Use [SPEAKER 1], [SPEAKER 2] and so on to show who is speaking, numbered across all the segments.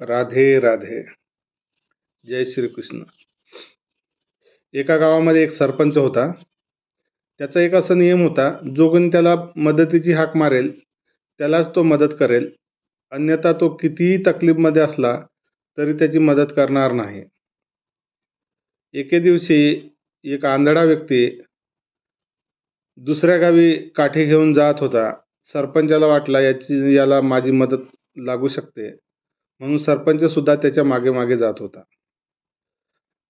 [SPEAKER 1] राधे राधे. जय श्रीकृष्ण. एका गावामध्ये एक सरपंच होता. त्याचा एक असा नियम होता, जो कोणी त्याला मदतीची हाक मारेल त्यालाच तो मदत करेल, अन्यथा तो कितीही तकलीफमध्ये असला तरी त्याची मदत करणार नाही. एके दिवशी एक आंधळा व्यक्ती दुसऱ्या गावी काठी घेऊन जात होता. सरपंचाला वाटला याला माझी मदत लागू शकते, म्हणून सरपंच सुद्धा त्याच्या मागे मागे जात होता.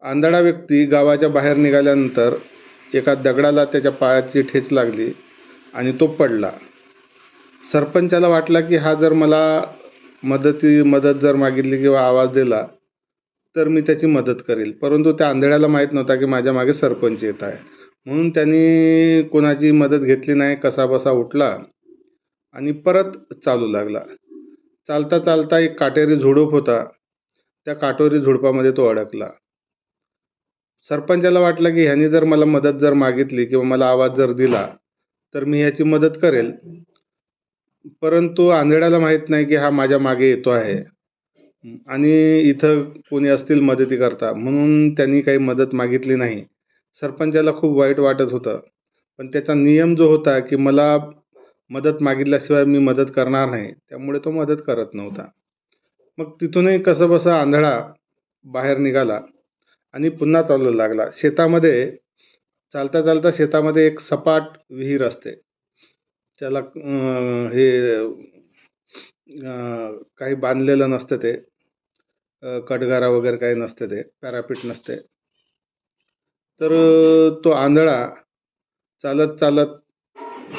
[SPEAKER 1] आंधळा व्यक्ती गावाच्या बाहेर निघाल्यानंतर एका दगडाला त्याच्या पायाची ठेच लागली आणि तो पडला. सरपंचाला वाटला की हा जर मला मदत जर मागितली किंवा आवाज दिला तर मी त्याची मदत करेल. परंतु त्या आंधळ्याला माहीत नव्हता की माझ्या मागे सरपंच येत आहे. म्हणून त्यांनी कोणाची मदत घेतली नाही. कसाबसा उठला आणि परत चालू लागला. चालता चालता एक काटेरी झुडूप होता. त्या काटेरी झुडपामध्ये तो अडकला. सरपंचाला वाटलं की ह्यानी जर मला मदत जर मागितली किंवा मला आवाज जर दिला तर मी ह्याची मदत करेल. परंतु आंधळ्याला माहीत नाही की हा माझ्या मागे येतो आहे आणि इथं कोणी असतील मदती करता, म्हणून त्यांनी काही मदत मागितली नाही. सरपंचाला खूप वाईट वाटत होतं, पण त्याचा नियम जो होता की मला मदत मागितल्याशिवाय मी मदत करणार नाही, त्यामुळे तो मदत करत नव्हता. मग तिथूनही कसंबसं आंधळा बाहेर निघाला आणि पुन्हा चालू लागला. शेतामध्ये चालता चालता शेतामध्ये एक सपाट विहीर असते. त्याला काही बांधलेलं नसतं, ते कटगारा वगैरे काही नसते, ते पॅरापीट नसते. तर तो आंधळा चालत चालत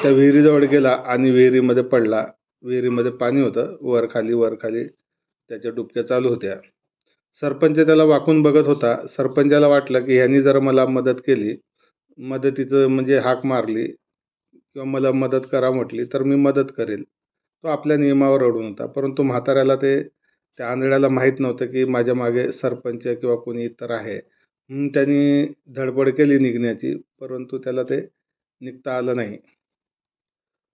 [SPEAKER 1] त्या विहिरीजवळ गेला आणि विहिरीमध्ये पडला. विहिरीमध्ये पाणी होतं, वर खाली त्याच्या डुबक्या चालू होत्या. सरपंच त्याला वाकून बघत होता. सरपंचाला वाटलं की ह्यांनी जर मला मदत केली, मदतीचं म्हणजे हाक मारली किंवा मला मदत करा म्हटली तर मी मदत करेल. तो आपल्या नियमावर अडून होता. परंतु म्हाताऱ्याला त्या आंधळ्याला माहीत नव्हतं की माझ्या मागे सरपंच किंवा कोणी इतर आहे. म्हणून त्यांनी धडपड केली निघण्याची, परंतु त्याला ते निघता आलं नाही.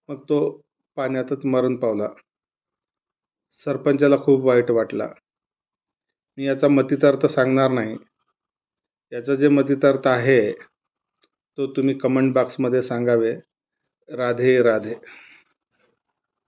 [SPEAKER 1] मग तो पाण्यातच मरण पावला. सरपंचाला खूप वाईट वाटला. मी याचा मतितार्थ सांगणार नाही. याचा जे मतितार्थ आहे तो तुम्ही कमेंट बॉक्समध्ये सांगावे. राधे राधे.